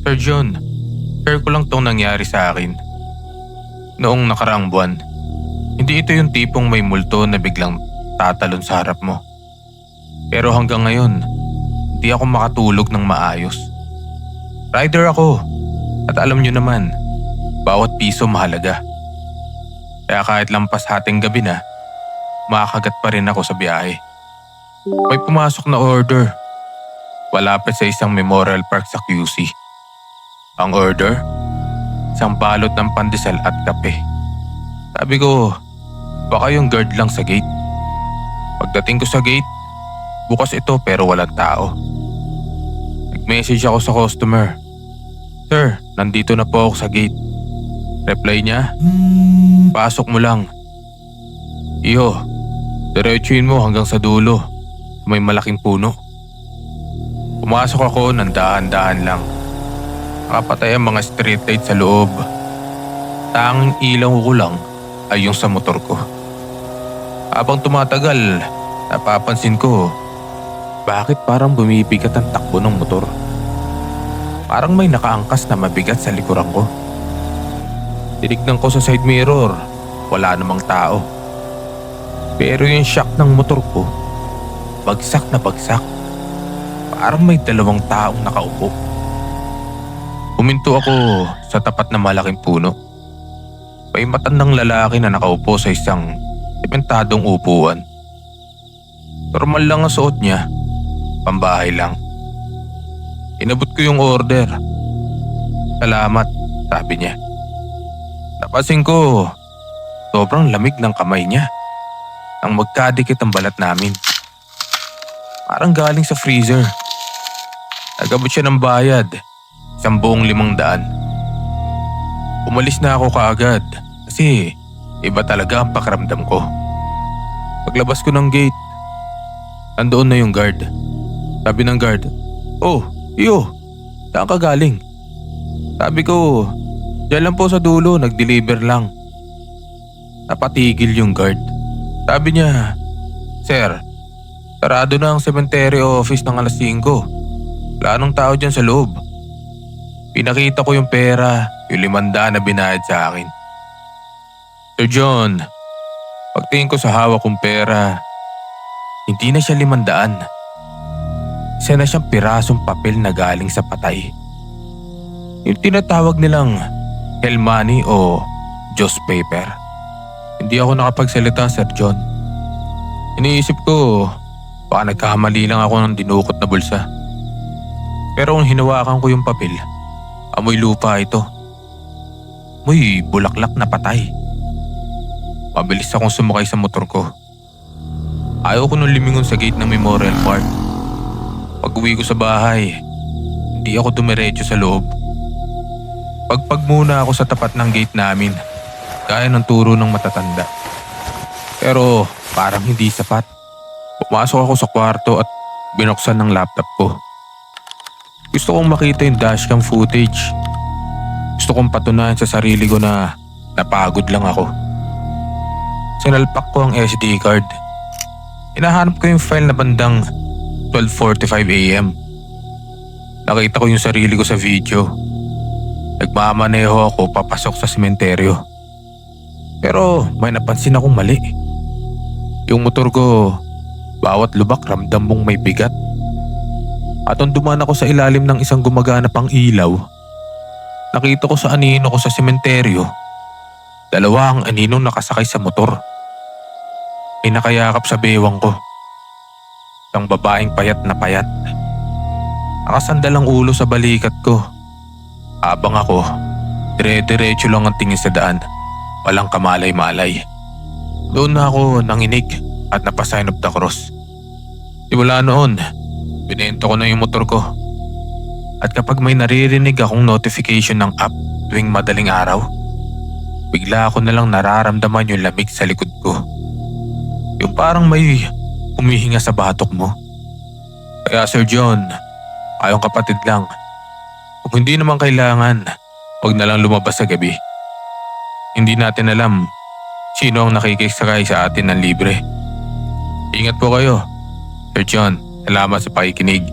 Sir John, share ko lang tong nangyari sa akin. Noong nakaraang buwan, hindi ito yung tipong may multo na biglang tatalon sa harap mo. Pero hanggang ngayon, hindi ako makatulog ng maayos. Rider ako at alam nyo naman, bawat piso mahalaga. Kaya kahit lampas hating gabi na, makakagat pa rin ako sa biyahe. May pumasok na order. Malapit sa isang Memorial Park sa QC. Ang order? Isang balot ng pandesal at kape. Sabi ko, baka yung guard lang sa gate. Pagdating ko sa gate, bukas ito pero walang tao. Nag-message ako sa customer. Sir, nandito na po ako sa gate. Reply niya, pasok mo lang. Iyo, diretsuin mo hanggang sa dulo. May malaking puno. Pumasok ako ng dahan-dahan lang. Nakapatay ang mga street light sa loob. Tanging ilaw ko lang ay yung sa motor ko. Habang tumatagal, napapansin ko, bakit parang bumibigat ang takbo ng motor? Parang may nakaangkas na mabigat sa likuran ko. Tinignan ko sa side mirror, wala namang tao. Pero yung shock ng motor ko, bagsak na bagsak. Parang may dalawang taong nakaupo. Huminto ako sa tapat na malaking puno. May matandang lalaki na nakaupo sa isang sementadong upuan. Normal lang ang suot niya, pambahay lang. Inabot ko yung order. Salamat, sabi niya. Napansin ko, sobrang lamig ng kamay niya nang magkadikit ang balat namin. Parang galing sa freezer. Nagabot siya ng bayad, 1,500. Umalis na ako kaagad kasi iba talaga ang pakiramdam ko. Paglabas ko ng gate, nandoon na yung guard. Sabi ng guard, "Oh, iyo, saan ka galing?" Sabi ko, "Diyan lang po sa dulo, nag-deliver lang." Napatigil yung guard. Sabi niya, "Sir, sarado na ang cemetery office ng alas 5. Wala nang tao dyan sa loob." Pinakita ko yung pera, yung 500 na binayad sa akin. Sir John, pagtingin ko sa hawak kong pera, hindi na siya 500. Isa na siyang pirasong papel na galing sa patay. Yung tinatawag nilang hell money o Diyos paper. Hindi ako nakapagsalita, Sir John. Iniisip ko, baka nagkakamali lang ako ng dinukot na bulsa. Pero kung hinawakan ko yung papel, amoy lupa ito. Amoy bulaklak na patay. Mabilis akong sumakay sa motor ko. Ayaw ko nung limingon sa gate ng Memorial Park. Pag uwi ko sa bahay, hindi ako dumiretso sa loob. Pagpag muna ako sa tapat ng gate namin, gaya ng turo ng matatanda. Pero parang hindi sapat. Pumasok ako sa kwarto at binuksan ng laptop ko. Gusto kong makita yung dashcam footage. Gusto kong patunayan sa sarili ko na napagod lang ako. Sinalpak ko ang SD card. Hinahanap ko yung file na bandang 12:45 AM. Nakita ko yung sarili ko sa video. Nagmamaneho ako papasok sa sementeryo. Pero may napansin akong mali. Yung motor ko, bawat lubak ramdam mong may bigat. At nung dumaan ako sa ilalim ng isang gumagana pang ilaw, nakita ko sa anino ko sa sementeryo, 2 ang aninong nakasakay sa motor. May nakayakap sa bewang ko. Isang babaeng payat na payat. Nakasandal ang ulo sa balikat ko. Habang ako, dire-diretso lang ang tingin sa daan. Walang kamalay-malay. Doon na ako nanginig at napasign of the cross. Simula noon, binenta ko na yung motor ko. At kapag may naririnig akong notification ng app tuwing madaling araw, bigla ako nalang nararamdaman yung lamig sa likod ko. Yung parang may humihinga sa batok mo. Kaya Sir John, ayong kapatid lang. Kung hindi naman kailangan, huwag na lang lumabas sa gabi. Hindi natin alam sino ang nakikisakay sa atin ng libre. Ingat po kayo. Sir John, salamat sa pakikinig.